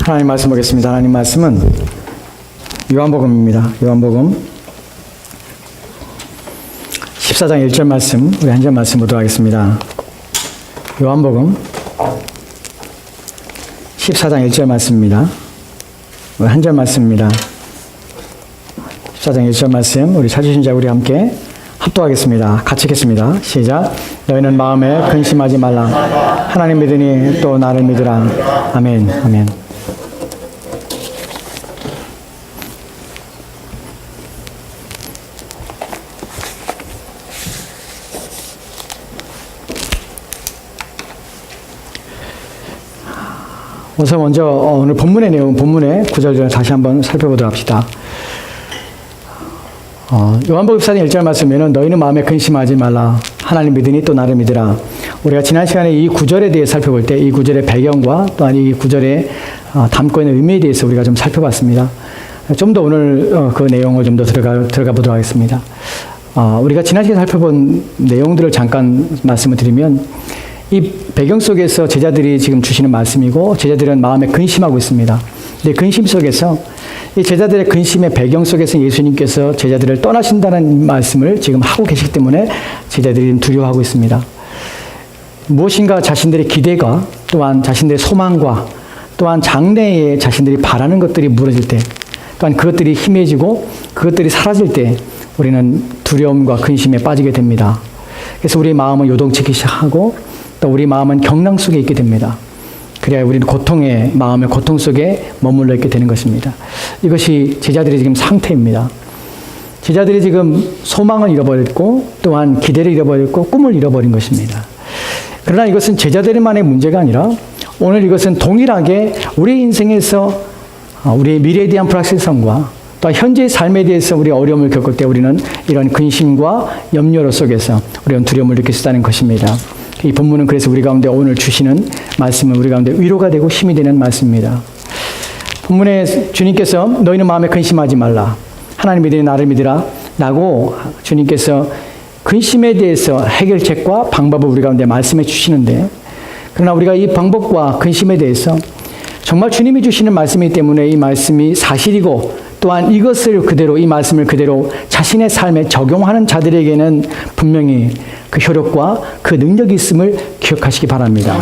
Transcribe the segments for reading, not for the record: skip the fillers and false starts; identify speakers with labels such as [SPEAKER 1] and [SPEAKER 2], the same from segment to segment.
[SPEAKER 1] 하나님 말씀 보겠습니다. 하나님 말씀은 요한복음입니다. 요한복음 14장 1절 말씀, 우리 한 절 말씀 보도록 하겠습니다. 요한복음 14장 1절 말씀입니다. 우리 한 절 말씀입니다. 14장 1절 말씀, 우리 찾으신 자 우리 함께 합독하겠습니다. 같이 읽겠습니다. 시작. 너희는 마음에 근심하지 말라. 하나님 믿으니 또 나를 믿으라. 아멘. 아멘. 우선 먼저 오늘 본문의 내용, 본문의 구절을 다시 한번 살펴보도록 합시다. 요한복음 14장 1절 말씀에는 너희는 마음에 근심하지 말라. 하나님 믿으니 또 나를 믿으라. 우리가 지난 시간에 이 구절에 대해 살펴볼 때 이 구절의 배경과 또한 이 구절에 담고 있는 의미에 대해서 우리가 좀 살펴봤습니다. 좀 더 오늘 그 내용을 좀 더 들어가 보도록 하겠습니다. 우리가 지난 시간에 살펴본 내용들을 잠깐 말씀을 드리면 이 배경 속에서 제자들이 지금 주시는 말씀이고 제자들은 마음에 근심하고 있습니다. 근데 근심 속에서 이 제자들의 근심의 배경 속에서 예수님께서 제자들을 떠나신다는 말씀을 지금 하고 계시기 때문에 제자들이 두려워하고 있습니다. 무엇인가 자신들의 기대가 또한 자신들의 소망과 또한 장래에 자신들이 바라는 것들이 무너질 때 또한 그것들이 희미해지고 그것들이 사라질 때 우리는 두려움과 근심에 빠지게 됩니다. 그래서 우리의 마음은 요동치기 시작하고 또 우리 마음은 경랑 속에 있게 됩니다. 그래야 우리는 마음의 고통 속에 머물러 있게 되는 것입니다. 이것이 제자들의 지금 상태입니다. 제자들이 지금 소망을 잃어버렸고 또한 기대를 잃어버렸고 꿈을 잃어버린 것입니다. 그러나 이것은 제자들만의 문제가 아니라 오늘 이것은 동일하게 우리 인생에서 우리의 미래에 대한 불확실성과 또 현재의 삶에 대해서 우리 어려움을 겪을 때 우리는 이런 근심과 염려 속에서 우리는 두려움을 느낄 수 있다는 것입니다. 이 본문은 그래서 우리 가운데 오늘 주시는 말씀은 우리 가운데 위로가 되고 힘이 되는 말씀입니다. 본문에 주님께서 너희는 마음에 근심하지 말라. 하나님 믿으니 나를 믿으라. 라고 주님께서 근심에 대해서 해결책과 방법을 우리 가운데 말씀해 주시는데 그러나 우리가 이 방법과 근심에 대해서 정말 주님이 주시는 말씀이기 때문에 이 말씀이 사실이고 또한 이것을 그대로 이 말씀을 그대로 자신의 삶에 적용하는 자들에게는 분명히 그 효력과 그 능력이 있음을 기억하시기 바랍니다.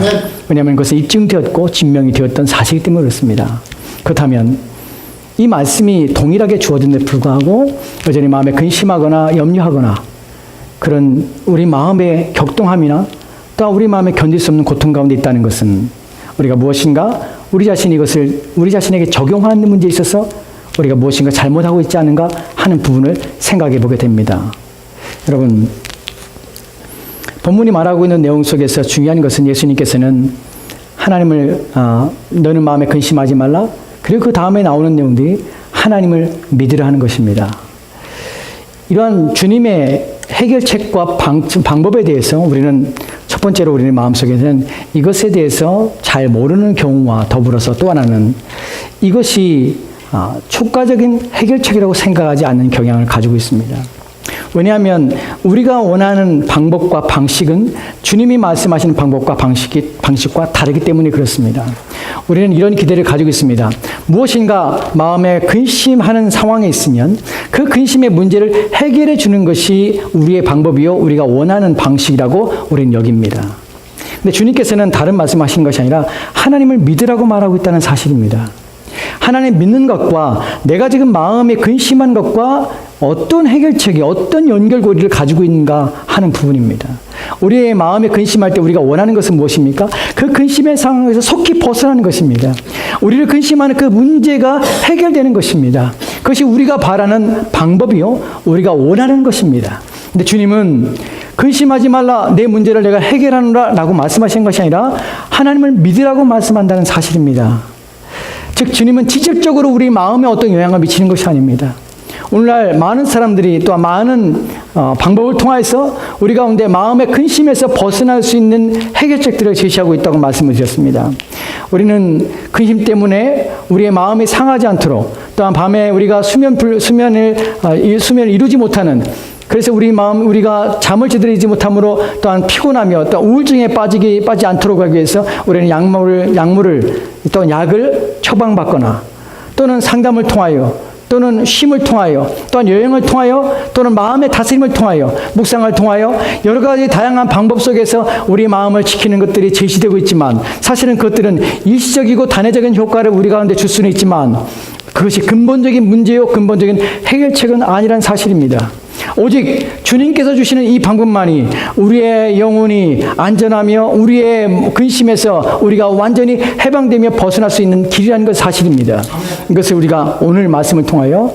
[SPEAKER 1] 왜냐하면 그것은 입증되었고 증명이 되었던 사실이기 때문에 그렇습니다. 그렇다면 이 말씀이 동일하게 주어진데 불구하고 여전히 마음에 근심하거나 염려하거나 그런 우리 마음의 격동함이나 또 우리 마음에 견딜 수 없는 고통 가운데 있다는 것은 우리가 무엇인가 우리 자신이 이것을 우리 자신에게 적용하는 문제에 있어서 우리가 무엇인가 잘못하고 있지 않은가 하는 부분을 생각해 보게 됩니다. 여러분, 본문이 말하고 있는 내용 속에서 중요한 것은 예수님께서는 하나님을 너는 마음에 근심하지 말라. 그리고 그 다음에 나오는 내용들이 하나님을 믿으라 하는 것입니다. 이러한 주님의 해결책과 방법에 대해서 우리는 첫 번째로 우리의 마음속에는 이것에 대해서 잘 모르는 경우와 더불어서 또 하나는 이것이 효과적인 해결책이라고 생각하지 않는 경향을 가지고 있습니다. 왜냐하면 우리가 원하는 방법과 방식은 주님이 말씀하시는 방법과 방식과 다르기 때문에 그렇습니다. 우리는 이런 기대를 가지고 있습니다. 무엇인가 마음에 근심하는 상황에 있으면 그 근심의 문제를 해결해 주는 것이 우리의 방법이요 우리가 원하는 방식이라고 우리는 여깁니다. 근데 주님께서는 다른 말씀하시는 것이 아니라 하나님을 믿으라고 말하고 있다는 사실입니다. 하나님 믿는 것과 내가 지금 마음에 근심한 것과 어떤 해결책이 어떤 연결고리를 가지고 있는가 하는 부분입니다. 우리의 마음에 근심할 때 우리가 원하는 것은 무엇입니까? 그 근심의 상황에서 속히 벗어나는 것입니다. 우리를 근심하는 그 문제가 해결되는 것입니다. 그것이 우리가 바라는 방법이요 우리가 원하는 것입니다. 근데 주님은 근심하지 말라 내 문제를 내가 해결하노라 라고 말씀하신 것이 아니라 하나님을 믿으라고 말씀한다는 사실입니다. 즉 주님은 직접적으로 우리 마음에 어떤 영향을 미치는 것이 아닙니다. 오늘날 많은 사람들이 또 많은 방법을 통해서 우리 가운데 마음의 근심에서 벗어날 수 있는 해결책들을 제시하고 있다고 말씀을 드렸습니다. 우리는 근심 때문에 우리의 마음이 상하지 않도록 또한 밤에 우리가 수면을 이루지 못하는 그래서 우리가 잠을 제대로 자지 못함으로 또한 피곤하며 또 우울증에 빠지지 않도록 하기 위해서 우리는 약물을 또 약을 처방받거나 또는 상담을 통하여 또는 쉼을 통하여 또한 여행을 통하여 또는 마음의 다스림을 통하여 묵상을 통하여 여러 가지 다양한 방법 속에서 우리 마음을 지키는 것들이 제시되고 있지만 사실은 그것들은 일시적이고 단회적인 효과를 우리 가운데 줄 수는 있지만 그것이 근본적인 문제요 근본적인 해결책은 아니란 사실입니다. 오직 주님께서 주시는 이 방법만이 우리의 영혼이 안전하며 우리의 근심에서 우리가 완전히 해방되며 벗어날 수 있는 길이라는 것 사실입니다. 이것을 우리가 오늘 말씀을 통하여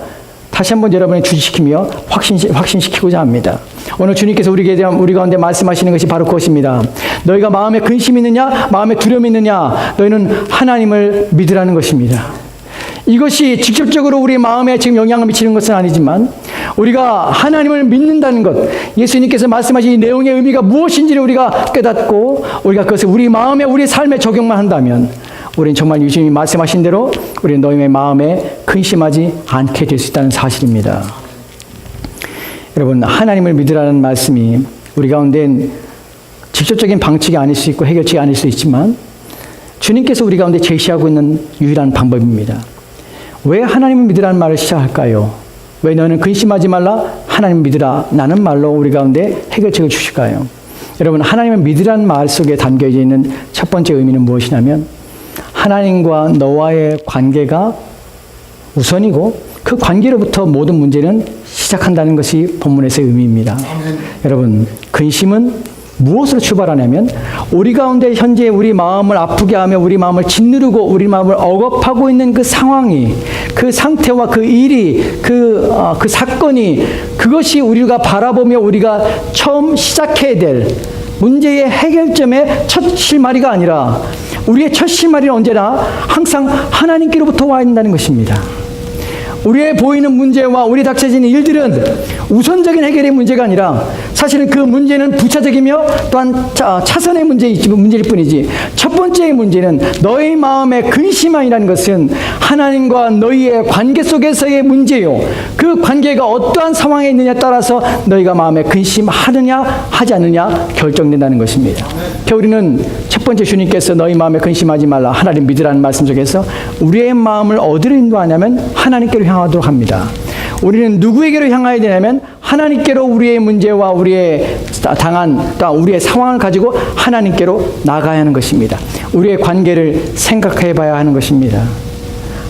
[SPEAKER 1] 다시 한번 여러분이 주시키며 확신시키고자 합니다. 오늘 주님께서 우리 가운데 말씀하시는 것이 바로 그것입니다. 너희가 마음에 근심이 있느냐 마음에 두려움이 있느냐 너희는 하나님을 믿으라는 것입니다. 이것이 직접적으로 우리 마음에 지금 영향을 미치는 것은 아니지만 우리가 하나님을 믿는다는 것, 예수님께서 말씀하신 이 내용의 의미가 무엇인지를 우리가 깨닫고 우리가 그것을 우리 마음에 우리 삶에 적용만 한다면 우리는 정말 예수님이 말씀하신 대로 우리는 너희의 마음에 근심하지 않게 될 수 있다는 사실입니다. 여러분, 하나님을 믿으라는 말씀이 우리 가운데는 직접적인 방책이 아닐 수 있고 해결책이 아닐 수 있지만 주님께서 우리 가운데 제시하고 있는 유일한 방법입니다. 왜 하나님을 믿으라는 말을 시작할까요? 왜 너는 근심하지 말라 하나님을 믿으라 나는 말로 우리 가운데 해결책을 주실까요? 여러분, 하나님을 믿으라는 말 속에 담겨져 있는 첫 번째 의미는 무엇이냐면 하나님과 너와의 관계가 우선이고 그 관계로부터 모든 문제는 시작한다는 것이 본문에서의 의미입니다. 아멘. 여러분, 근심은 무엇으로 출발하냐면 우리 가운데 현재 우리 마음을 아프게 하며 우리 마음을 짓누르고 우리 마음을 억압하고 있는 그 상황이 그 상태와 그 일이 그 사건이 그것이 우리가 바라보며 우리가 처음 시작해야 될 문제의 해결점의 첫 실마리가 아니라 우리의 첫 실마리는 언제나 항상 하나님께로부터 와야 된다는 것입니다. 우리의 보이는 문제와 우리 닥쳐지는 일들은 우선적인 해결의 문제가 아니라 사실은 그 문제는 부차적이며 또한 차선의 문제일 뿐이지 첫 번째의 문제는 너희 마음의 근심이라는 것은 하나님과 너희의 관계 속에서의 문제요. 그 관계가 어떠한 상황에 있느냐에 따라서 너희가 마음에 근심하느냐 하지 않느냐 결정된다는 것입니다. 우리는 첫 번째 주님께서 너희 마음에 근심하지 말라 하나님 믿으라는 말씀 속에서 우리의 마음을 어디로 인도하냐면 하나님께로 향하도록 합니다. 우리는 누구에게로 향해야 되냐면 하나님께로 우리의 문제와 우리의 당한 우리의 상황을 가지고 하나님께로 나가야 하는 것입니다. 우리의 관계를 생각해 봐야 하는 것입니다.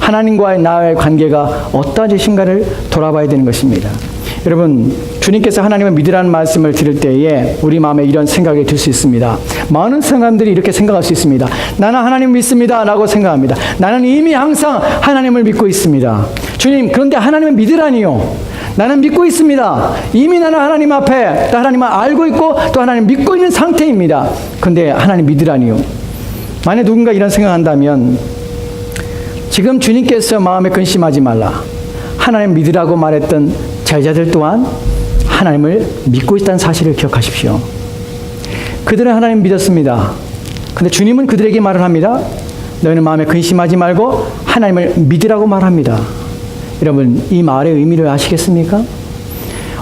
[SPEAKER 1] 하나님과의 나의 관계가 어떠하신가를 돌아봐야 되는 것입니다. 여러분, 주님께서 하나님을 믿으라는 말씀을 들을 때에 우리 마음에 이런 생각이 들 수 있습니다. 많은 사람들이 이렇게 생각할 수 있습니다. 나는 하나님 믿습니다 라고 생각합니다. 나는 이미 항상 하나님을 믿고 있습니다. 주님, 그런데 하나님을 믿으라니요. 나는 믿고 있습니다. 이미 나는 하나님 앞에 하나님을 알고 있고 또 하나님 믿고 있는 상태입니다. 그런데 하나님 믿으라니요. 만약 누군가 이런 생각한다면 지금 주님께서 마음에 근심하지 말라 하나님 믿으라고 말했던 제자들 또한 하나님을 믿고 있다는 사실을 기억하십시오. 그들은 하나님 믿었습니다. 그런데 주님은 그들에게 말을 합니다. 너희는 마음에 근심하지 말고 하나님을 믿으라고 말합니다. 여러분, 이 말의 의미를 아시겠습니까?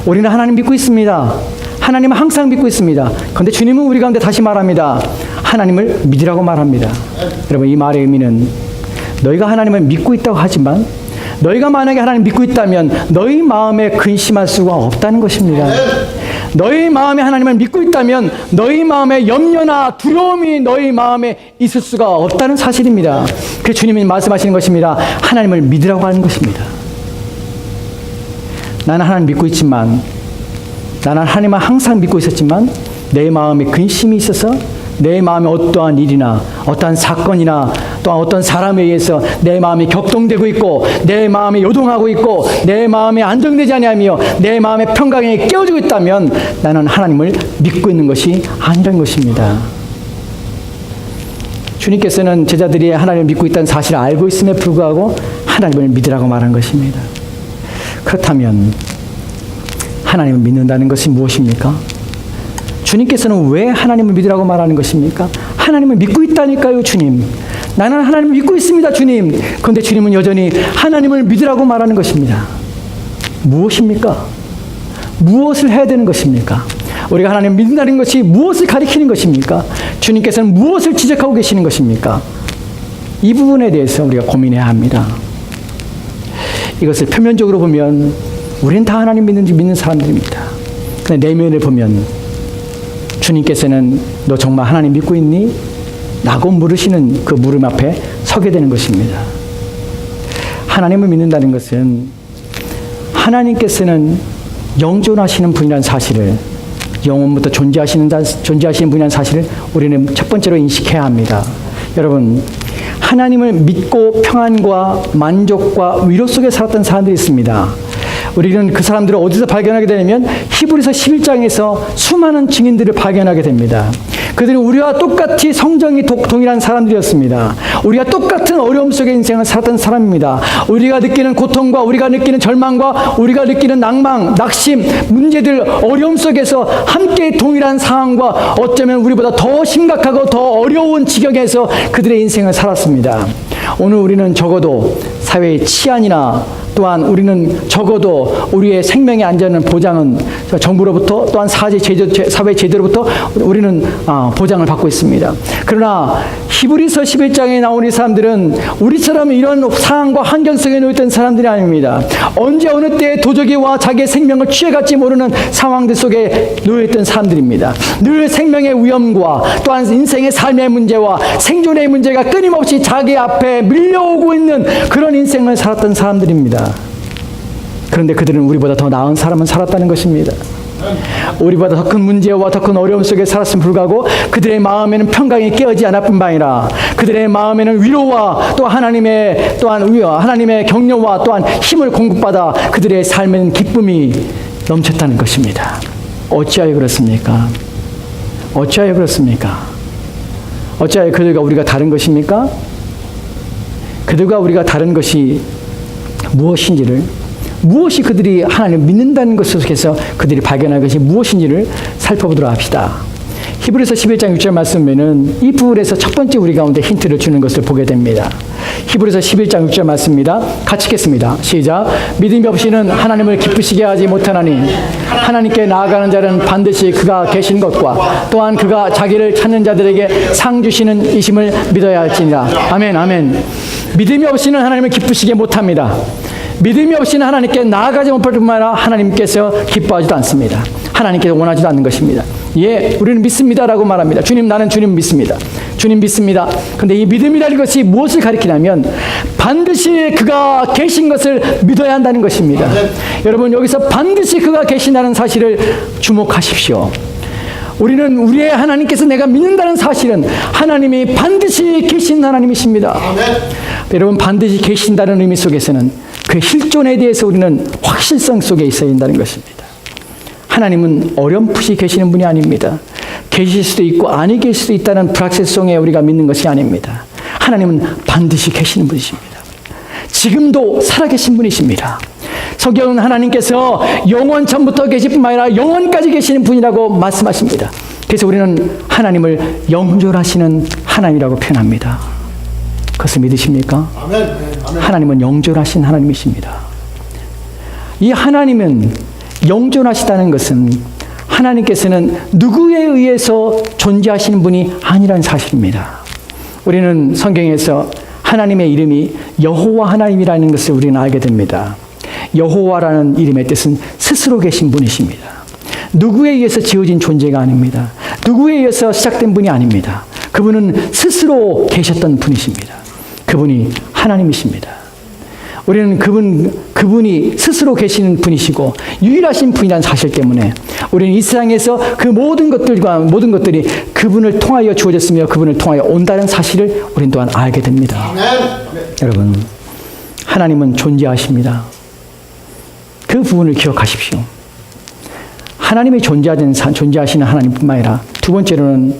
[SPEAKER 1] 우리는 하나님 믿고 있습니다. 하나님은 항상 믿고 있습니다. 그런데 주님은 우리 가운데 다시 말합니다. 하나님을 믿으라고 말합니다. 여러분, 이 말의 의미는 너희가 하나님을 믿고 있다고 하지만 너희가 만약에 하나님 믿고 있다면 너희 마음에 근심할 수가 없다는 것입니다. 너희 마음에 하나님을 믿고 있다면 너희 마음에 염려나 두려움이 너희 마음에 있을 수가 없다는 사실입니다. 그래서 주님이 말씀하시는 것입니다. 하나님을 믿으라고 하는 것입니다. 나는 하나님 믿고 있지만 나는 하나님을 항상 믿고 있었지만 내 마음에 근심이 있어서 내 마음에 어떠한 일이나 어떠한 사건이나 또한 어떤 사람에 의해서 내 마음이 격동되고 있고 내 마음이 요동하고 있고 내 마음이 안정되지 않으며 내 마음의 평강이 깨어지고 있다면 나는 하나님을 믿고 있는 것이 아니라는 것입니다. 주님께서는 제자들이 하나님을 믿고 있다는 사실을 알고 있음에 불구하고 하나님을 믿으라고 말한 것입니다. 그렇다면 하나님을 믿는다는 것이 무엇입니까? 주님께서는 왜 하나님을 믿으라고 말하는 것입니까? 하나님을 믿고 있다니까요, 주님. 나는 하나님을 믿고 있습니다, 주님. 그런데 주님은 여전히 하나님을 믿으라고 말하는 것입니다. 무엇입니까? 무엇을 해야 되는 것입니까? 우리가 하나님을 믿는다는 것이 무엇을 가리키는 것입니까? 주님께서는 무엇을 지적하고 계시는 것입니까? 이 부분에 대해서 우리가 고민해야 합니다. 이것을 표면적으로 보면 우리는 다 하나님 믿는 사람들입니다. 그런데 내면을 보면 주님께서는 너 정말 하나님 믿고 있니? 라고 물으시는 그 물음 앞에 서게 되는 것입니다. 하나님을 믿는다는 것은 하나님께서는 영존하시는 분이라는 사실을, 영원부터 존재하시는 분이라는 사실을 우리는 첫 번째로 인식해야 합니다. 여러분, 하나님을 믿고 평안과 만족과 위로 속에 살았던 사람들이 있습니다. 우리는 그 사람들을 어디서 발견하게 되냐면 히브리서 11장에서 수많은 증인들을 발견하게 됩니다. 그들은 우리와 똑같이 성정이 동일한 사람들이었습니다. 우리가 똑같은 어려움 속의 인생을 살았던 사람입니다. 우리가 느끼는 고통과 우리가 느끼는 절망과 우리가 느끼는 낭망, 낙심, 문제들, 어려움 속에서 함께 동일한 상황과 어쩌면 우리보다 더 심각하고 더 어려운 지경에서 그들의 인생을 살았습니다. 오늘 우리는 적어도 사회의 치안이나 또한 우리는 적어도 우리의 생명의 안전은 보장은 정부로부터 또한 사회 제도로부터 우리는 보장을 받고 있습니다. 그러나 히브리서 11장에 나온 이 사람들은 우리처럼 이런 상황과 환경 속에 놓였던 사람들이 아닙니다. 언제 어느 때에 도적이와 자기의 생명을 취해갈지 모르는 상황들 속에 놓여있던 사람들입니다. 늘 생명의 위험과 또한 인생의 삶의 문제와 생존의 문제가 끊임없이 자기 앞에 밀려오고 있는 그런 인생을 살았던 사람들입니다. 그런데 그들은 우리보다 더 나은 삶은 살았다는 것입니다. 우리보다 더 큰 문제와 더 큰 어려움 속에 살았음에 불구하고 그들의 마음에는 평강이 깨어지 않을 뿐만 아니라 그들의 마음에는 위로와 또 하나님의 격려와 또한 힘을 공급받아 그들의 삶에는 기쁨이 넘쳤다는 것입니다. 어찌하여 그렇습니까? 어찌하여 그렇습니까? 어찌하여 그들과 우리가 다른 것입니까? 그들과 우리가 다른 것이 무엇인지를, 무엇이 그들이 하나님을 믿는다는 것 속에서 그들이 발견한 것이 무엇인지를 살펴보도록 합시다. 히브리서 11장 6절 말씀에는 이 부분에서 첫 번째 우리 가운데 힌트를 주는 것을 보게 됩니다. 히브리서 11장 6절 말씀입니다. 같이 읽겠습니다. 시작. 믿음이 없이는 하나님을 기쁘시게 하지 못하나니 하나님께 나아가는 자는 반드시 그가 계신 것과 또한 그가 자기를 찾는 자들에게 상 주시는 이심을 믿어야 할지니라. 아멘, 아멘. 믿음이 없이는 하나님을 기쁘시게 못합니다. 믿음이 없이는 하나님께 나아가지 못할 뿐만 아니라 하나님께서 기뻐하지도 않습니다. 하나님께서 원하지도 않는 것입니다. 예, 우리는 믿습니다라고 말합니다. 주님, 나는 주님 믿습니다. 주님 믿습니다. 그런데 이 믿음이라는 것이 무엇을 가리키냐면 반드시 그가 계신 것을 믿어야 한다는 것입니다. 여러분, 여기서 반드시 그가 계신다는 사실을 주목하십시오. 우리는 우리의 하나님께서 내가 믿는다는 사실은 하나님이 반드시 계신 하나님이십니다. 여러분, 반드시 계신다는 의미 속에서는 그 실존에 대해서 우리는 확실성 속에 있어야 한다는 것입니다. 하나님은 어렴풋이 계시는 분이 아닙니다. 계실 수도 있고 아니 계실 수도 있다는 불확실성에 우리가 믿는 것이 아닙니다. 하나님은 반드시 계시는 분이십니다. 지금도 살아계신 분이십니다. 성경은 하나님께서 영원 전부터 계실 뿐만 아니라 영원까지 계시는 분이라고 말씀하십니다. 그래서 우리는 하나님을 영존하시는 하나님이라고 표현합니다. 그것을 믿으십니까? 아멘. 하나님은 영존하신 하나님이십니다. 이 하나님은 영존하시다는 것은 하나님께서는 누구에 의해서 존재하시는 분이 아니라는 사실입니다. 우리는 성경에서 하나님의 이름이 여호와 하나님이라는 것을 우리는 알게 됩니다. 여호와라는 이름의 뜻은 스스로 계신 분이십니다. 누구에 의해서 지어진 존재가 아닙니다. 누구에 의해서 시작된 분이 아닙니다. 그분은 스스로 계셨던 분이십니다. 그분이 하나님이십니다. 우리는 그분이 스스로 계시는 분이시고 유일하신 분이라는 사실 때문에 우리는 이 세상에서 그 모든 것들이 그분을 통하여 주어졌으며 그분을 통하여 온다는 사실을 우리는 또한 알게 됩니다. 여러분, 하나님은 존재하십니다. 그 부분을 기억하십시오. 하나님이 존재하시는 하나님뿐만 아니라 두 번째로는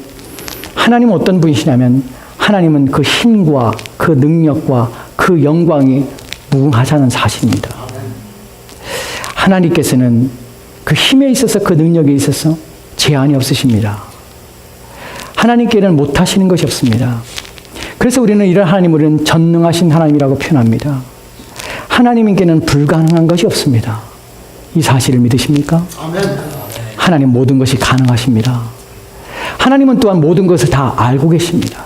[SPEAKER 1] 하나님은 어떤 분이시냐면 하나님은 그 힘과 그 능력과 그 영광이 무궁하다는 사실입니다. 하나님께서는 그 힘에 있어서 그 능력에 있어서 제한이 없으십니다. 하나님께는 못하시는 것이 없습니다. 그래서 우리는 이런 하나님을 전능하신 하나님이라고 표현합니다. 하나님께는 불가능한 것이 없습니다. 이 사실을 믿으십니까? 하나님 모든 것이 가능하십니다. 하나님은 또한 모든 것을 다 알고 계십니다.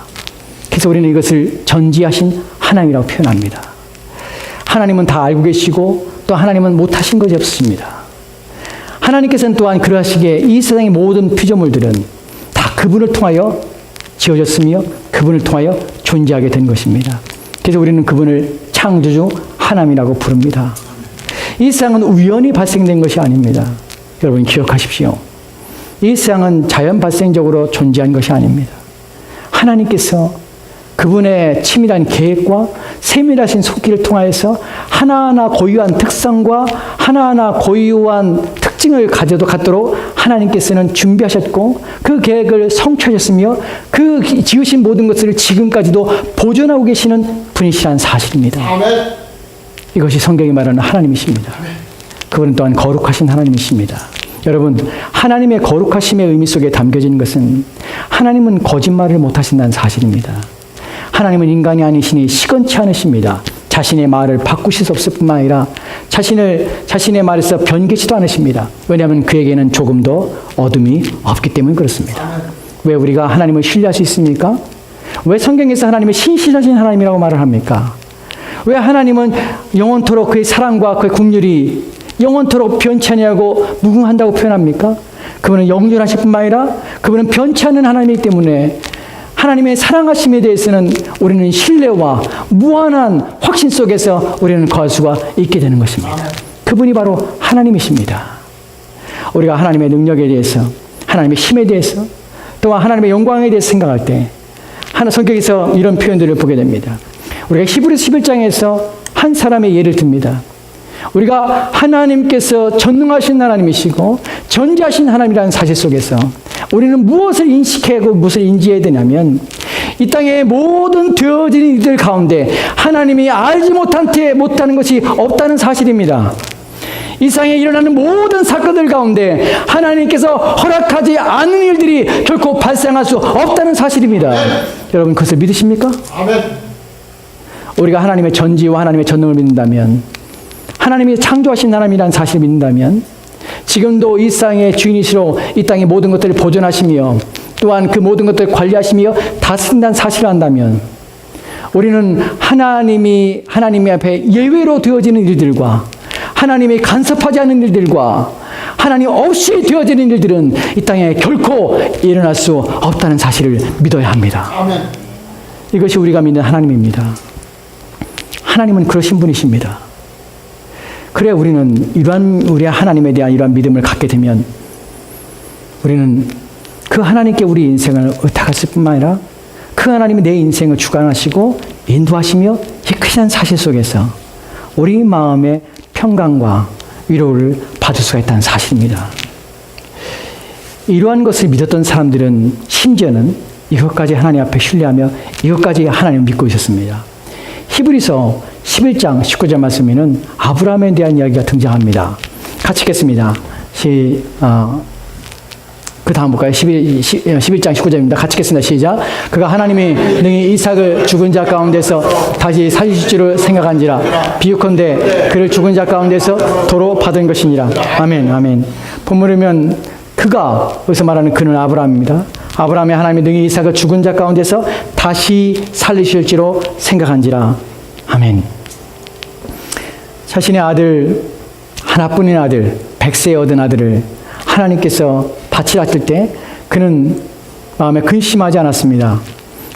[SPEAKER 1] 그래서 우리는 이것을 전지하신 하나님이라고 표현합니다. 하나님은 다 알고 계시고 또 하나님은 못하신 것이 없습니다. 하나님께서는 또한 그러하시기에 이 세상의 모든 피조물들은 다 그분을 통하여 지어졌으며 그분을 통하여 존재하게 된 것입니다. 그래서 우리는 그분을 창조주 하나님이라고 부릅니다. 이 세상은 우연히 발생된 것이 아닙니다. 여러분 기억하십시오. 이 세상은 자연 발생적으로 존재한 것이 아닙니다. 하나님께서 그분의 치밀한 계획과 세밀하신 속기를 통하여서 하나하나 고유한 특성과 하나하나 고유한 특징을 갖도록 하나님께서는 준비하셨고 그 계획을 성취하셨으며 그 지으신 모든 것을 지금까지도 보존하고 계시는 분이시라는 사실입니다. 아멘. 이것이 성경이 말하는 하나님이십니다. 아멘. 그분은 또한 거룩하신 하나님이십니다. 여러분, 하나님의 거룩하심의 의미 속에 담겨진 것은 하나님은 거짓말을 못하신다는 사실입니다. 하나님은 인간이 아니시니 시건치 않으십니다. 자신의 말을 바꾸실 수 없을 뿐만 아니라 자신의 말에서 변개치도 않으십니다. 왜냐하면 그에게는 조금도 어둠이 없기 때문에 그렇습니다. 왜 우리가 하나님을 신뢰할 수 있습니까? 왜 성경에서 하나님을 신실하신 하나님이라고 말을 합니까? 왜 하나님은 영원토록 그의 사랑과 그의 긍휼이 영원토록 변치 아니하고 무궁한다고 표현합니까? 그분은 영존하실 뿐만 아니라 그분은 변치 않는 하나님이기 때문에 하나님의 사랑하심에 대해서는 우리는 신뢰와 무한한 확신 속에서 우리는 거할 수가 있게 되는 것입니다. 그분이 바로 하나님이십니다. 우리가 하나님의 능력에 대해서, 하나님의 힘에 대해서, 또한 하나님의 영광에 대해서 생각할 때 성경에서 이런 표현들을 보게 됩니다. 우리가 히브리서 11장에서 한 사람의 예를 듭니다. 우리가 하나님께서 전능하신 하나님이시고 전지하신 하나님이라는 사실 속에서 우리는 무엇을 인식하고 무엇을 인지해야 되냐면 이 땅의 모든 되어진 일들 가운데 하나님이 알지 못하는 것이 없다는 사실입니다. 이 세상에 일어나는 모든 사건들 가운데 하나님께서 허락하지 않는 일들이 결코 발생할 수 없다는 사실입니다. 여러분 그것을 믿으십니까? 아멘. 우리가 하나님의 전지와 하나님의 전능을 믿는다면, 하나님이 창조하신 하나님이라는 사실을 믿는다면, 지금도 이 세상의 주인이시로 이 땅의 모든 것들을 보존하시며 또한 그 모든 것들을 관리하시며 다스린다는 사실을 안다면 우리는 하나님 앞에 예외로 되어지는 일들과 하나님이 간섭하지 않는 일들과 하나님 없이 되어지는 일들은 이 땅에 결코 일어날 수 없다는 사실을 믿어야 합니다. 아멘. 이것이 우리가 믿는 하나님입니다. 하나님은 그러신 분이십니다. 그래 우리는 우리 하나님에 대한 이러한 믿음을 갖게 되면 우리는 그 하나님께 우리 인생을 의탁했을 뿐만 아니라 그 하나님이 내 인생을 주관하시고 인도하시며 이 크신 사실 속에서 우리 마음의 평강과 위로를 받을 수가 있다는 사실입니다. 이러한 것을 믿었던 사람들은 심지어는 이것까지 하나님 앞에 신뢰하며 이것까지 하나님을 믿고 있었습니다. 히브리서 11장 19절 말씀에는 아브라함에 대한 이야기가 등장합니다. 같이 읽겠습니다. 그 다음 볼까요? 11장 19절입니다. 같이 읽겠습니다. 시작. 그가 하나님이 능히 이삭을 죽은 자 가운데서 다시 살리실 줄을 생각한지라 비유컨대 그를 죽은 자 가운데서 도로 받은 것이니라. 아멘. 아멘. 본문이면 그가, 여기서 말하는 그는 아브라함입니다. 아브라함이 하나님이 능히 이삭을 죽은 자 가운데서 다시 살리실지로 생각한지라. 아멘. 자신의 아들, 하나뿐인 아들, 100세에 얻은 아들을 하나님께서 바치라 할 때 그는 마음에 근심하지 않았습니다.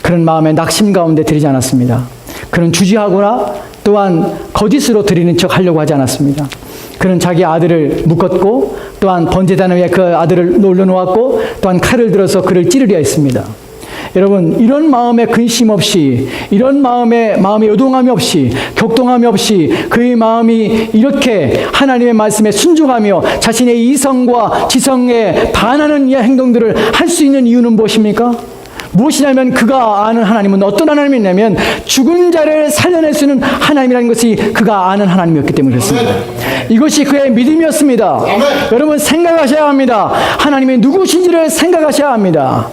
[SPEAKER 1] 그는 마음에 낙심 가운데 들이지 않았습니다. 그는 주지하거나 또한 거짓으로 드리는 척 하려고 하지 않았습니다. 그는 자기 아들을 묶었고 또한 번제단 위에 그 아들을 올려놓았고 또한 칼을 들어서 그를 찌르려 했습니다. 여러분 이런 마음에 근심 없이 이런 마음에 요동함이 없이 격동함이 없이 그의 마음이 이렇게 하나님의 말씀에 순종하며 자신의 이성과 지성에 반하는 이 행동들을 할 수 있는 이유는 무엇입니까? 무엇이냐면 그가 아는 하나님은 어떤 하나님이냐면 죽은 자를 살려낼 수 있는 하나님이라는 것이 그가 아는 하나님이었기 때문에 그렇습니다. 이것이 그의 믿음이었습니다. 여러분 생각하셔야 합니다. 하나님이 누구신지를 생각하셔야 합니다.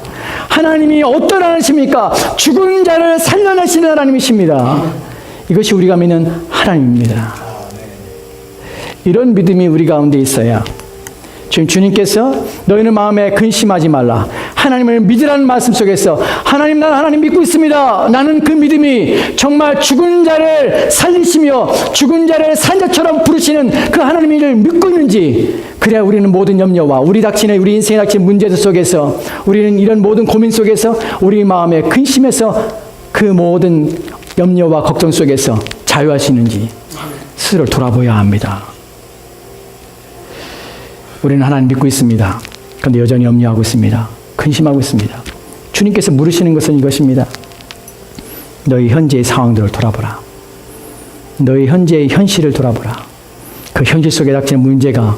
[SPEAKER 1] 하나님이 어떤 하나님이십니까? 죽은 자를 살려내시는 하나님이십니다. 이것이 우리가 믿는 하나님입니다. 이런 믿음이 우리 가운데 있어야 지금 주님께서 너희는 마음에 근심하지 말라. 하나님을 믿으라는 말씀 속에서 하나님, 나는 하나님 믿고 있습니다. 나는 그 믿음이 정말 죽은 자를 살리시며 죽은 자를 산자처럼 부르시는 그 하나님을 믿고 있는지, 그래야 우리는 모든 염려와 우리 인생에 닥친 문제들 속에서, 우리는 이런 모든 고민 속에서 우리 마음에 근심해서 그 모든 염려와 걱정 속에서 자유할 수 있는지 스스로 돌아보아야 합니다. 우리는 하나님 믿고 있습니다. 그런데 여전히 염려하고 있습니다. 근심하고 있습니다. 주님께서 물으시는 것은 이것입니다. 너희 현재의 상황들을 돌아보라. 너희 현재의 현실을 돌아보라. 그 현실 속에 닥치는 문제가,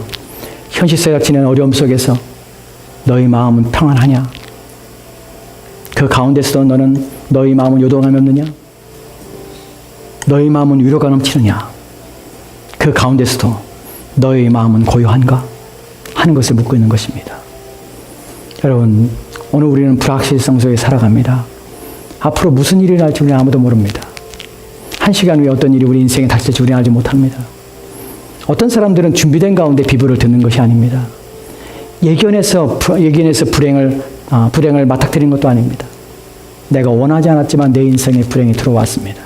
[SPEAKER 1] 현실 속에 닥치는 어려움 속에서 너희 마음은 평안하냐? 그 가운데서도 너희 마음은 요동함이 없느냐? 너희 마음은 위로가 넘치느냐? 그 가운데서도 너희 마음은 고요한가? 하는 것을 묻고 있는 것입니다. 여러분, 오늘 우리는 불확실성 속에 살아갑니다. 앞으로 무슨 일이 날지 우리는 아무도 모릅니다. 한 시간 후에 어떤 일이 우리 인생에 닥칠지 우리는 알지 못합니다. 어떤 사람들은 준비된 가운데 비부를 듣는 것이 아닙니다. 예견해서 불행을 맞닥뜨리는 것도 아닙니다. 내가 원하지 않았지만 내 인생에 불행이 들어왔습니다.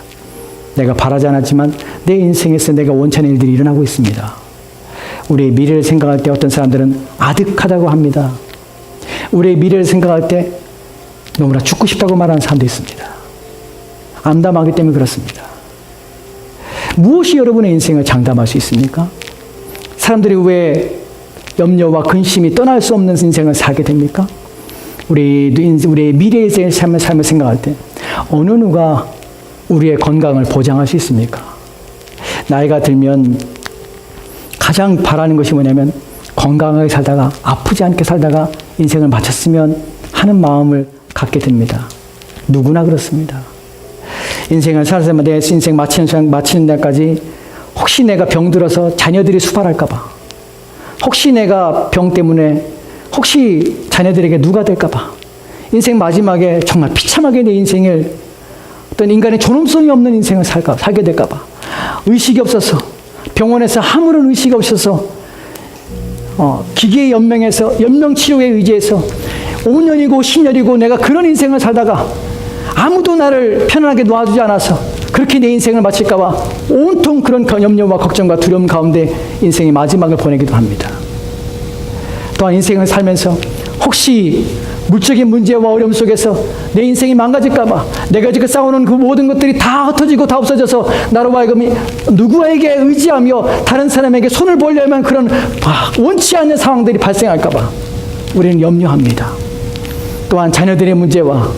[SPEAKER 1] 내가 바라지 않았지만 내 인생에서 내가 원치 않은 일들이 일어나고 있습니다. 우리의 미래를 생각할 때 어떤 사람들은 아득하다고 합니다. 우리의 미래를 생각할 때 너무나 죽고 싶다고 말하는 사람도 있습니다. 암담하기 때문에 그렇습니다. 무엇이 여러분의 인생을 장담할 수 있습니까? 사람들이 왜 염려와 근심이 떠날 수 없는 인생을 살게 됩니까? 우리의 미래의 삶을 생각할 때 어느 누가 우리의 건강을 보장할 수 있습니까? 나이가 들면 가장 바라는 것이 뭐냐면 건강하게 살다가 아프지 않게 살다가 인생을 마쳤으면 하는 마음을 갖게 됩니다. 누구나 그렇습니다. 인생을 살아서 내 인생 마치는 날까지 혹시 내가 병들어서 자녀들이 수발할까 봐, 혹시 내가 병 때문에 혹시 자녀들에게 누가 될까 봐, 인생 마지막에 정말 비참하게 내 인생을 어떤 인간의 존엄성이 없는 인생을 살게 될까 봐, 의식이 없어서 병원에서 아무런 의식이 없어서 기계의 연명치료에 의지해서 5년이고 10년이고 내가 그런 인생을 살다가 아무도 나를 편안하게 놔주지 않아서 그렇게 내 인생을 마칠까 봐 온통 그런 염려와 걱정과 두려움 가운데 인생의 마지막을 보내기도 합니다. 또한 인생을 살면서 혹시 물적인 문제와 어려움 속에서 내 인생이 망가질까 봐 내가 지금 싸우는 그 모든 것들이 다 흩어지고 다 없어져서 나로 하여금 누구에게 의지하며 다른 사람에게 손을 벌려면 그런 원치 않는 상황들이 발생할까 봐 우리는 염려합니다. 또한 자녀들의 문제와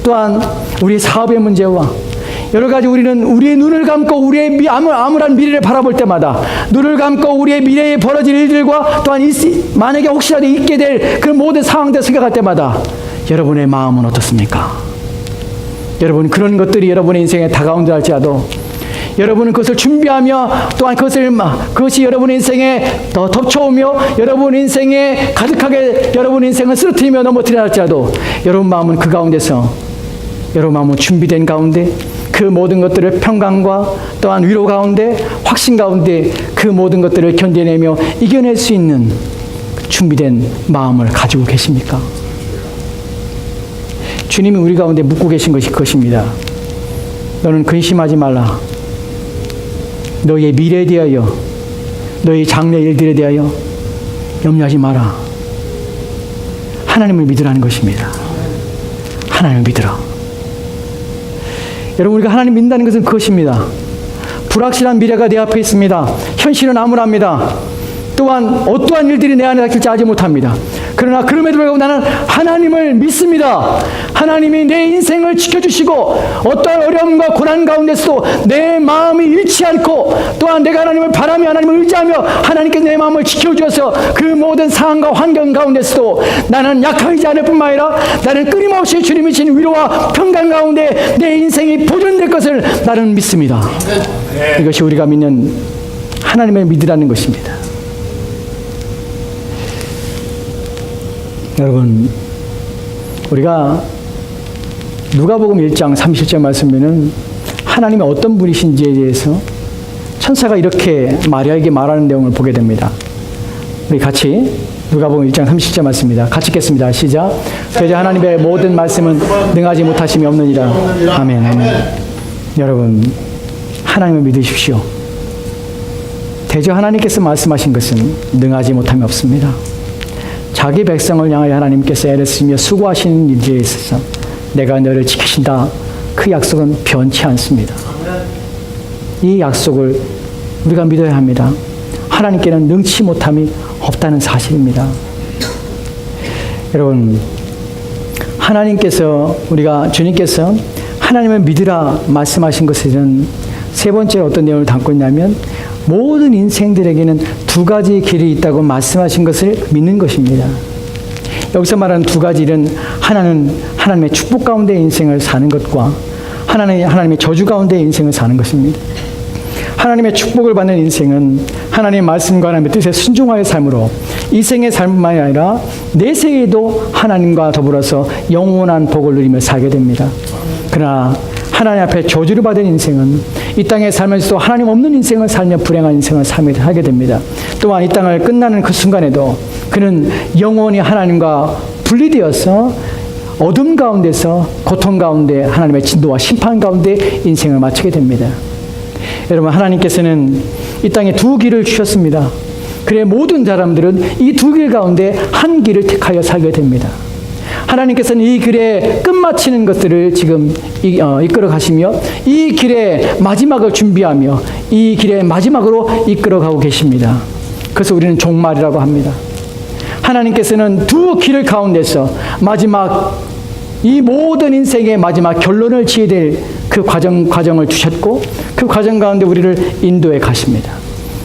[SPEAKER 1] 또한 우리의 사업의 문제와 여러 가지 우리는 우리의 눈을 감고 우리의 암울한 미래를 바라볼 때마다 눈을 감고 우리의 미래에 벌어질 일들과 또한 만약에 혹시라도 있게 될 그 모든 상황들을 생각할 때마다 여러분의 마음은 어떻습니까? 여러분, 그런 것들이 여러분의 인생에 다가온다 할지라도 여러분은 그것을 준비하며 또한 그것이 여러분의 인생에 더 덮쳐오며 여러분 인생에 가득하게 여러분 인생을 쓰러뜨리며 넘어뜨리라 할지라도 여러분 마음은 그 가운데서 여러분 마음은 준비된 가운데 그 모든 것들을 평강과 또한 위로 가운데 확신 가운데 그 모든 것들을 견뎌내며 이겨낼 수 있는 준비된 마음을 가지고 계십니까? 주님이 우리 가운데 묻고 계신 것이 그것입니다. 너는 근심하지 말라. 너희의 미래에 대하여 너희 장래 일들에 대하여 염려하지 마라. 하나님을 믿으라는 것입니다. 하나님을 믿으라. 여러분, 우리가 하나님 믿는다는 것은 그것입니다. 불확실한 미래가 내 앞에 있습니다. 현실은 암울합니다. 또한 어떠한 일들이 내 안에 닥칠지 알지 못합니다. 그러나 그럼에도 불구하고 나는 하나님을 믿습니다. 하나님이 내 인생을 지켜주시고 어떠한 어려움과 고난 가운데서도 내 마음이 잃지 않고 또한 내가 하나님을 바라며 하나님을 의지하며 하나님께서 내 마음을 지켜주셔서 그 모든 상황과 환경 가운데서도 나는 약하지 않을 뿐만 아니라 나는 끊임없이 주님이 주신 위로와 평강 가운데 내 인생이 보존될 것을 나는 믿습니다. 이것이 우리가 믿는 하나님을 믿으라는 것입니다. 여러분, 우리가 누가복음 1장 37절 말씀에는 하나님이 어떤 분이신지에 대해서 천사가 이렇게 마리아에게 말하는 내용을 보게 됩니다. 우리 같이 누가복음 1장 30절 말씀입니다. 같이 읽겠습니다. 시작. 대저 하나님의 모든 말씀은 능하지 못하심이 없느니라. 아멘. 아멘. 여러분, 하나님을 믿으십시오. 대저 하나님께서 말씀하신 것은 능하지 못함이 없습니다. 자기 백성을 향하여 하나님께서 애를 쓰며 수고하시는 일들에 있어서 내가 너를 지키신다. 그 약속은 변치 않습니다. 이 약속을 우리가 믿어야 합니다. 하나님께는 능치 못함이 없다는 사실입니다. 여러분, 주님께서 하나님을 믿으라 말씀하신 것은 세 번째 어떤 내용을 담고 있냐면 모든 인생들에게는 두 가지 길이 있다고 말씀하신 것을 믿는 것입니다. 여기서 말하는 두 가지 일은 하나는 하나님의 축복 가운데 인생을 사는 것과 하나님의 저주 가운데 인생을 사는 것입니다. 하나님의 축복을 받는 인생은 하나님의 말씀과 하나님의 뜻에 순종하여 삶으로 이 생의 삶뿐만 아니라 내세에도 하나님과 더불어서 영원한 복을 누리며 살게 됩니다. 그러나 하나님 앞에 저주를 받은 인생은 이 땅에 살면서도 하나님 없는 인생을 살며 불행한 인생을 살게 됩니다. 또한 이 땅을 끝나는 그 순간에도 그는 영원히 하나님과 분리되어서 어둠 가운데서 고통 가운데 하나님의 진노와 심판 가운데 인생을 마치게 됩니다. 여러분, 하나님께서는 이 땅에 두 길을 주셨습니다. 그래 모든 사람들은 이 두 길 가운데 한 길을 택하여 살게 됩니다. 하나님께서는 이 길에 끝마치는 것들을 지금 이끌어 가시며 이 길의 마지막을 준비하며 이 길의 마지막으로 이끌어 가고 계십니다. 그래서 우리는 종말이라고 합니다. 하나님께서는 두 길을 가운데서 마지막 이 모든 인생의 마지막 결론을 지어야 될 그 과정을 주셨고 그 과정 가운데 우리를 인도해 가십니다.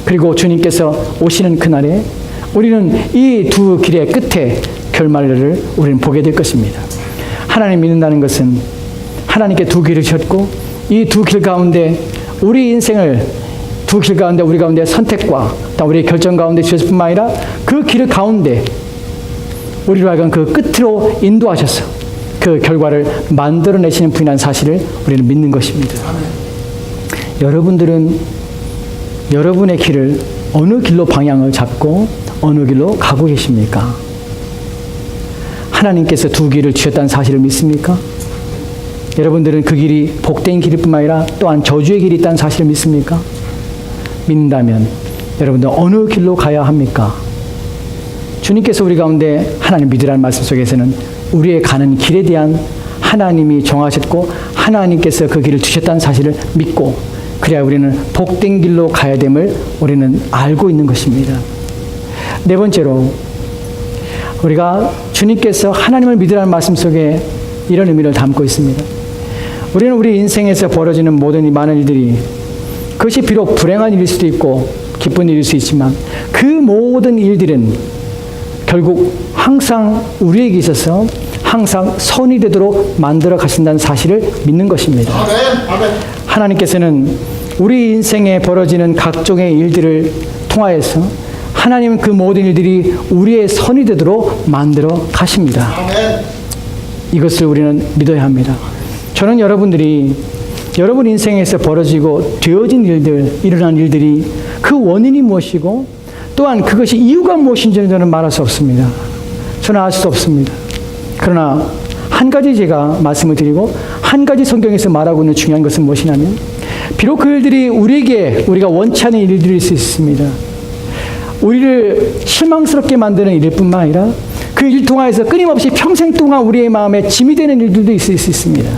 [SPEAKER 1] 그리고 주님께서 오시는 그날에 우리는 이 두 길의 끝에 결말을 우리는 보게 될 것입니다. 하나님 믿는다는 것은 하나님께 두 길을 주셨고 이 두 길 가운데 우리 인생을 두 길 가운데 우리 가운데 선택과 우리의 결정 가운데 주셨을 뿐만 아니라 그 길 가운데 우리로 하여금 그 끝으로 인도하셔서 그 결과를 만들어내시는 분이라는 사실을 우리는 믿는 것입니다. 여러분들은 여러분의 길을 어느 길로 방향을 잡고 어느 길로 가고 계십니까? 하나님께서 두 길을 주셨다는 사실을 믿습니까? 여러분들은 그 길이 복된 길일 뿐만 아니라 또한 저주의 길이 있다는 사실을 믿습니까? 믿는다면 여러분들 어느 길로 가야 합니까? 주님께서 우리 가운데 하나님 믿으라는 말씀 속에서는 우리의 가는 길에 대한 하나님이 정하셨고 하나님께서 그 길을 주셨다는 사실을 믿고 그래야 우리는 복된 길로 가야 됨을 우리는 알고 있는 것입니다. 네 번째로 우리가 주님께서 하나님을 믿으라는 말씀 속에 이런 의미를 담고 있습니다. 우리는 우리 인생에서 벌어지는 모든 이 많은 일들이 그것이 비록 불행한 일일 수도 있고 기쁜 일일 수 있지만 그 모든 일들은 결국 항상 우리에게 있어서 항상 선이 되도록 만들어 가신다는 사실을 믿는 것입니다. 하나님께서는 우리 인생에 벌어지는 각종의 일들을 통하여서 하나님은 그 모든 일들이 우리의 선이 되도록 만들어 가십니다. 이것을 우리는 믿어야 합니다. 저는 여러분들이 여러분 인생에서 벌어지고 되어진 일들, 일어난 일들이 그 원인이 무엇이고 또한 그것이 이유가 무엇인지는 저는 말할 수 없습니다. 저는 알 수 없습니다. 그러나 한 가지 제가 말씀을 드리고 한 가지 성경에서 말하고 있는 중요한 것은 무엇이냐면 비록 그 일들이 우리가 원치 않은 일들일 수 있습니다. 우리를 실망스럽게 만드는 일일 뿐만 아니라 그 일 통하여서 끊임없이 평생 동안 우리의 마음에 짐이 되는 일들도 있을 수 있습니다.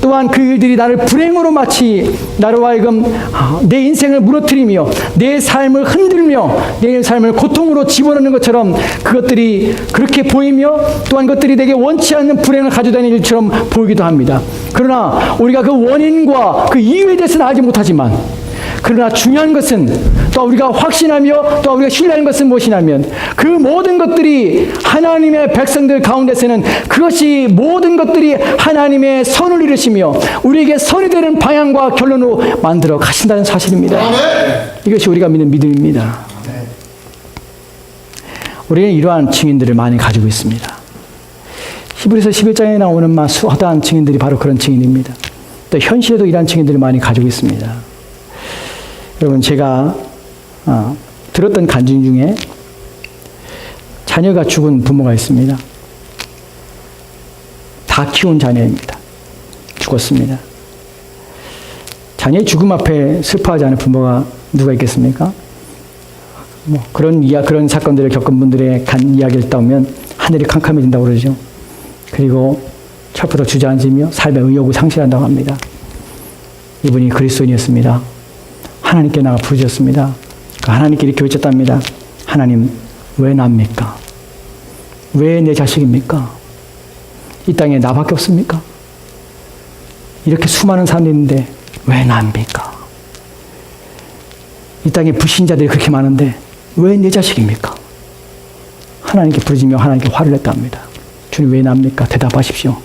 [SPEAKER 1] 또한 그 일들이 나를 불행으로 마치 나로 하여금 내 인생을 무너뜨리며 내 삶을 흔들며 내 삶을 고통으로 집어넣는 것처럼 그것들이 그렇게 보이며 또한 그것들이 내게 원치 않는 불행을 가져다니는 일처럼 보이기도 합니다. 그러나 우리가 그 원인과 그 이유에 대해서는 알지 못하지만 그러나 중요한 것은 또 우리가 확신하며 또 우리가 신뢰하는 것은 무엇이냐면 그 모든 것들이 하나님의 백성들 가운데서는 그것이 모든 것들이 하나님의 선을 이루시며 우리에게 선이 되는 방향과 결론으로 만들어 가신다는 사실입니다. 이것이 우리가 믿는 믿음입니다. 우리는 이러한 증인들을 많이 가지고 있습니다. 히브리서 11장에 나오는 수하다한 증인들이 바로 그런 증인입니다. 또 현실에도 이러한 증인들을 많이 가지고 있습니다. 여러분, 제가 들었던 간증 중에 자녀가 죽은 부모가 있습니다. 다 키운 자녀입니다. 죽었습니다. 자녀의 죽음 앞에 슬퍼하지 않은 부모가 누가 있겠습니까? 그런 사건들을 겪은 분들의 이야기를 듣다 보면 하늘이 캄캄해진다고 그러죠. 그리고 철부터 주저앉으며 삶의 의욕을 상실한다고 합니다. 이분이 그리스도인이었습니다. 하나님께 나가 부르짖었습니다. 하나님께 이렇게 외쳤답니다. 하나님, 왜 납니까? 왜 내 자식입니까? 이 땅에 나밖에 없습니까? 이렇게 수많은 사람들이 있는데 왜 납니까? 이 땅에 불신자들이 그렇게 많은데 왜 내 자식입니까? 하나님께 부르짖며 하나님께 화를 냈다 합니다. 주님, 왜 납니까? 대답하십시오.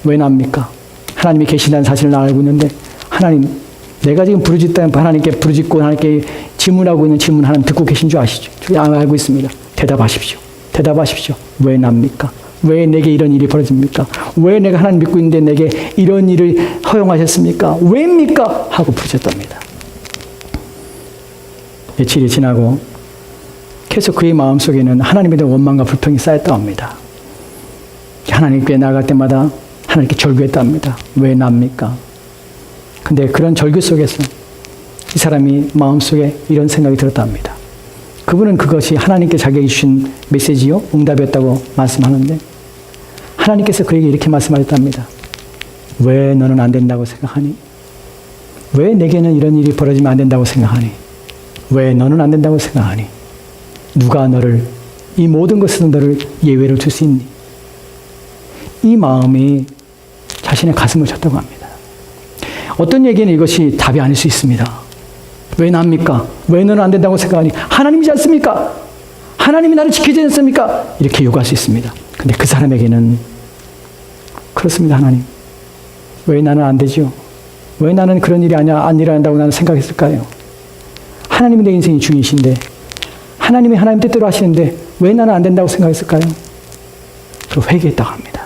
[SPEAKER 1] 왜 납니까? 하나님이 계신다는 사실을 나 알고 있는데 하나님, 내가 지금 부르짖다는 하나님께 부르짖고 하나님께 질문하고 있는 질문 하나님 듣고 계신 줄 아시죠? 알고 있습니다. 대답하십시오. 대답하십시오. 왜 납니까? 왜 내게 이런 일이 벌어집니까? 왜 내가 하나님 믿고 있는데 내게 이런 일을 허용하셨습니까? 왜입니까? 하고 부르짖었답니다. 며칠이 지나고 계속 그의 마음속에는 하나님에 대한 원망과 불평이 쌓였다고 합니다. 하나님께 나아갈 때마다 하나님께 절규했답니다. 왜 납니까? 근데 그런 절규 속에서 이 사람이 마음속에 이런 생각이 들었답니다. 그분은 그것이 하나님께 자기에게 주신 메시지요, 응답이었다고 말씀하는데 하나님께서 그에게 이렇게 말씀하셨답니다. 왜 너는 안 된다고 생각하니? 왜 내게는 이런 일이 벌어지면 안 된다고 생각하니? 왜 너는 안 된다고 생각하니? 누가 너를, 이 모든 것은 너를 예외를 둘 수 있니? 이 마음이 자신의 가슴을 쳤다고 합니다. 어떤 얘기는 이것이 답이 아닐 수 있습니다. 왜 납니까? 왜 너는 안 된다고 생각하니? 하나님이지 않습니까? 하나님이 나를 지키지 않습니까? 이렇게 요구할 수 있습니다. 근데 그 사람에게는 그렇습니다. 하나님, 왜 나는 안 되죠? 왜 나는 그런 일이 안 일어난다고 나는 생각했을까요? 하나님이 내 인생의 주인이신데 하나님이 하나님 뜻대로 하시는데 왜 나는 안 된다고 생각했을까요? 그리고 회개했다고 합니다.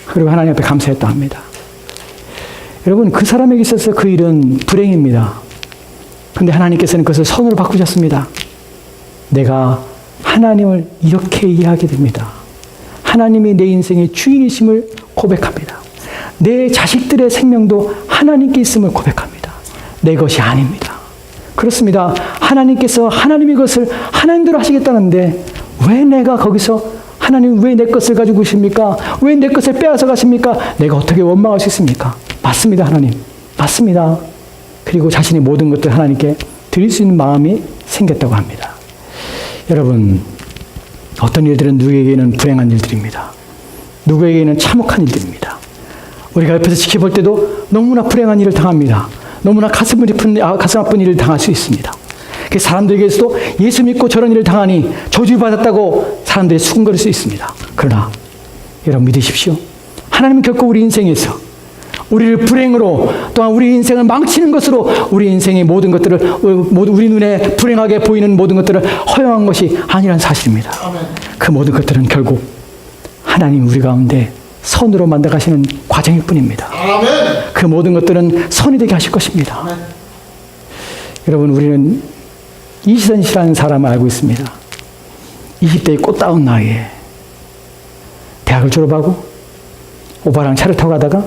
[SPEAKER 1] 그리고 하나님 앞에 감사했다고 합니다. 여러분, 그 사람에게 있어서 그 일은 불행입니다. 근데 하나님께서는 그것을 선으로 바꾸셨습니다. 내가 하나님을 이렇게 이해하게 됩니다. 하나님이 내 인생의 주인이심을 고백합니다. 내 자식들의 생명도 하나님께 있음을 고백합니다. 내 것이 아닙니다. 그렇습니다. 하나님께서 하나님의 것을 하나님대로 하시겠다는데 왜 내가 거기서 하나님 왜 내 것을 가지고 계십니까? 왜 내 것을 빼앗아 가십니까? 내가 어떻게 원망할 수 있습니까? 맞습니다, 하나님. 맞습니다. 그리고 자신의 모든 것들 하나님께 드릴 수 있는 마음이 생겼다고 합니다. 여러분, 어떤 일들은 누구에게는 불행한 일들입니다. 누구에게는 참혹한 일들입니다. 우리가 옆에서 지켜볼 때도 너무나 불행한 일을 당합니다. 너무나 가슴 아픈 일을 당할 수 있습니다. 사람들에게서도 예수 믿고 저런 일을 당하니 저주받았다고 사람들이 수군거릴 수 있습니다. 그러나 여러분 믿으십시오. 하나님은 결코 우리 인생에서 우리를 불행으로 또한 우리 인생을 망치는 것으로 우리 인생의 모든 것들을 우리 눈에 불행하게 보이는 모든 것들을 허용한 것이 아니라는 사실입니다. 그 모든 것들은 결국 하나님 우리 가운데 선으로 만들어가시는 과정일 뿐입니다. 그 모든 것들은 선이 되게 하실 것입니다. 여러분, 우리는 이시선 씨라는 사람을 알고 있습니다. 20대의 꽃다운 나이에 대학을 졸업하고 오빠랑 차를 타고 가다가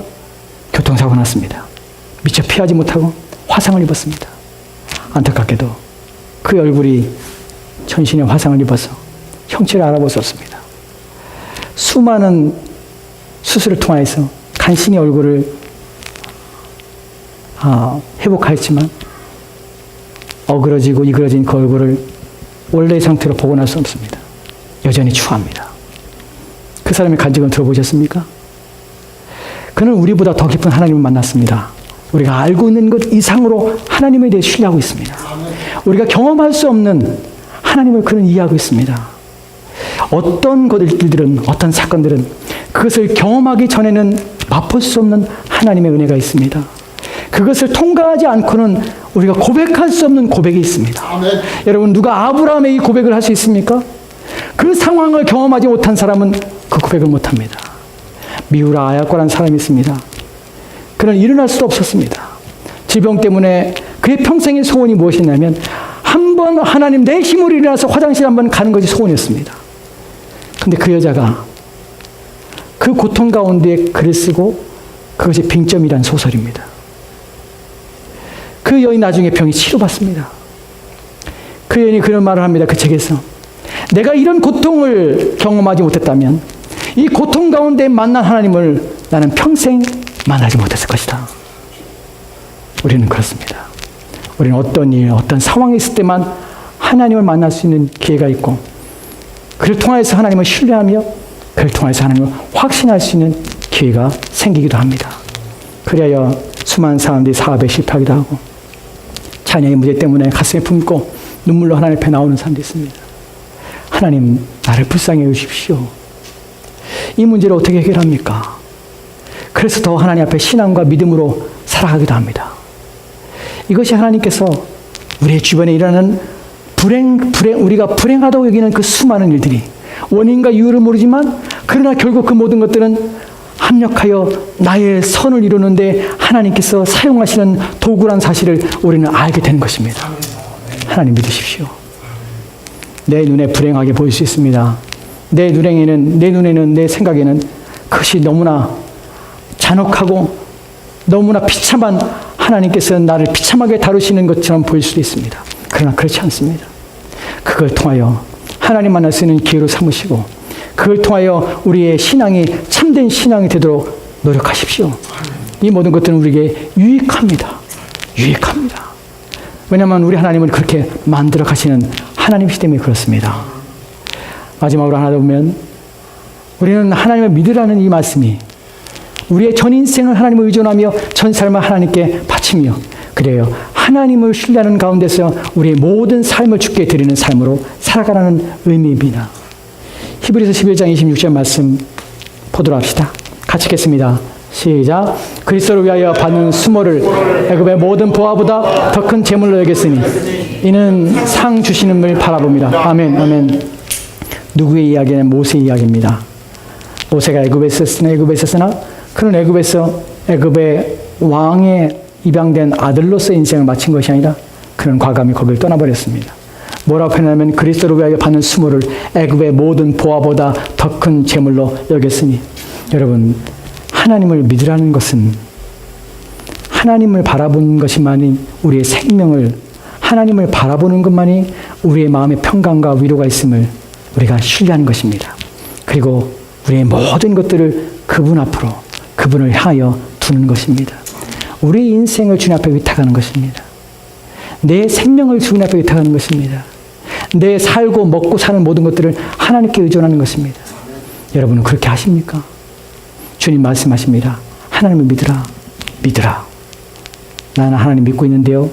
[SPEAKER 1] 교통사고가 났습니다. 미처 피하지 못하고 화상을 입었습니다. 안타깝게도 그 얼굴이 전신에 화상을 입어서 형체를 알아볼 수 없습니다. 수많은 수술을 통해서 간신히 얼굴을 회복하였지만 어그러지고 이그러진 그 얼굴을 원래의 상태로 복원할 수 없습니다. 여전히 추합니다. 그 사람의 간증을 들어보셨습니까? 그는 우리보다 더 깊은 하나님을 만났습니다. 우리가 알고 있는 것 이상으로 하나님에 대해 신뢰하고 있습니다. 우리가 경험할 수 없는 하나님을 그는 이해하고 있습니다. 어떤 일들은 어떤 사건들은 그것을 경험하기 전에는 맛볼 수 없는 하나님의 은혜가 있습니다. 그것을 통과하지 않고는 우리가 고백할 수 없는 고백이 있습니다. 아멘. 여러분, 누가 아브라함의 이 고백을 할 수 있습니까? 그 상황을 경험하지 못한 사람은 그 고백을 못합니다. 미우라 아야코라는 사람이 있습니다. 그는 일어날 수도 없었습니다. 질병 때문에 그의 평생의 소원이 무엇이냐면 한번 하나님 내 힘으로 일어나서 화장실 한번 가는 것이 소원이었습니다. 그런데 그 여자가 그 고통 가운데 글을 쓰고 그것이 빙점이란 소설입니다. 그 여인 나중에 병이 치료받습니다. 그 여인이 그런 말을 합니다. 그 책에서 내가 이런 고통을 경험하지 못했다면 이 고통 가운데 만난 하나님을 나는 평생 만나지 못했을 것이다. 우리는 그렇습니다. 우리는 어떤 일, 어떤 상황이 있을 때만 하나님을 만날 수 있는 기회가 있고 그를 통해서 하나님을 신뢰하며 그를 통해서 하나님을 확신할 수 있는 기회가 생기기도 합니다. 그리하여 수많은 사람들이 사업에 실패하기도 하고 자녀의 문제 때문에 가슴에 품고 눈물로 하나님 앞에 나오는 사람도 있습니다. 하나님, 나를 불쌍히 여기십시오. 이 문제를 어떻게 해결합니까? 그래서 더 하나님 앞에 신앙과 믿음으로 살아가기도 합니다. 이것이 하나님께서 우리의 주변에 일어나는 우리가 불행하다고 여기는 그 수많은 일들이 원인과 이유를 모르지만 그러나 결국 그 모든 것들은 합력하여 나의 선을 이루는데 하나님께서 사용하시는 도구란 사실을 우리는 알게 되는 것입니다. 하나님 믿으십시오. 내 눈에 불행하게 보일 수 있습니다. 내 눈에는 내 생각에는 그것이 너무나 잔혹하고 너무나 비참한 하나님께서 나를 비참하게 다루시는 것처럼 보일 수도 있습니다. 그러나 그렇지 않습니다. 그걸 통하여 하나님 만날 수 있는 기회로 삼으시고 그걸 통하여 우리의 신앙이 참된 신앙이 되도록 노력하십시오. 이 모든 것들은 우리에게 유익합니다. 유익합니다. 왜냐하면 우리 하나님은 그렇게 만들어 가시는 하나님이시기 때문에 그렇습니다. 마지막으로 하나 더 보면 우리는 하나님을 믿으라는 이 말씀이 우리의 전 인생을 하나님을 의존하며 전 삶을 하나님께 바치며 그래요. 하나님을 신뢰하는 가운데서 우리의 모든 삶을 주께 드리는 삶으로 살아가라는 의미입니다. 히브리서 11장 26절 말씀 보도록 합시다. 같이 읽겠습니다. 시작. 그리스도를 위하여 받는 수모를 애굽의 모든 보화보다 더 큰 재물로 여겼으니 이는 상 주시는 을 바라봅니다. 아멘. 아멘. 누구의 이야기는 모세의 이야기입니다. 모세가 애굽에 있었으나 그는 애굽의 왕의 입양된 아들로서 인생을 마친 것이 아니라 그는 과감히 거기를 떠나버렸습니다. 뭐라고 표현하면 그리스도를 위하여 받는 수모를 애굽의 모든 보화보다 더 큰 재물로 여겼으니 여러분 하나님을 믿으라는 것은 하나님을 바라보는 것이만이 우리의 생명을 하나님을 바라보는 것만이 우리의 마음의 평강과 위로가 있음을 우리가 신뢰하는 것입니다. 그리고 우리의 모든 것들을 그분 앞으로 그분을 향하여 두는 것입니다. 우리의 인생을 주님 앞에 위탁하는 것입니다. 내 생명을 주님 앞에 위탁하는 것입니다. 내 살고 먹고 사는 모든 것들을 하나님께 의존하는 것입니다. 여러분은 그렇게 하십니까? 주님 말씀하십니다. 하나님을 믿으라. 믿으라. 나는 하나님 믿고 있는데요.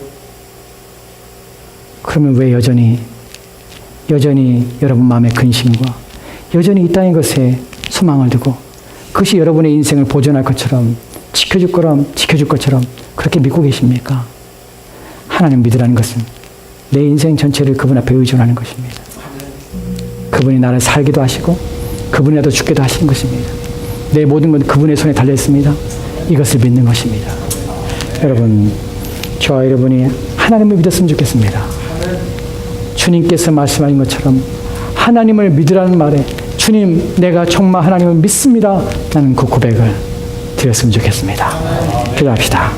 [SPEAKER 1] 그러면 왜 여전히 여러분 마음의 근심과 여전히 이 땅의 것에 소망을 두고 그것이 여러분의 인생을 보존할 것처럼 지켜줄 것처럼 그렇게 믿고 계십니까? 하나님 믿으라는 것은 내 인생 전체를 그분 앞에 의존하는 것입니다. 그분이 나를 살기도 하시고 그분이 나도 죽기도 하시는 것입니다. 내 모든 건 그분의 손에 달려 있습니다. 이것을 믿는 것입니다. 여러분, 저와 여러분이 하나님을 믿었으면 좋겠습니다. 주님께서 말씀하신 것처럼 하나님을 믿으라는 말에 주님, 내가 정말 하나님을 믿습니다. 라는 그 고백을 드렸으면 좋겠습니다. 기도합시다.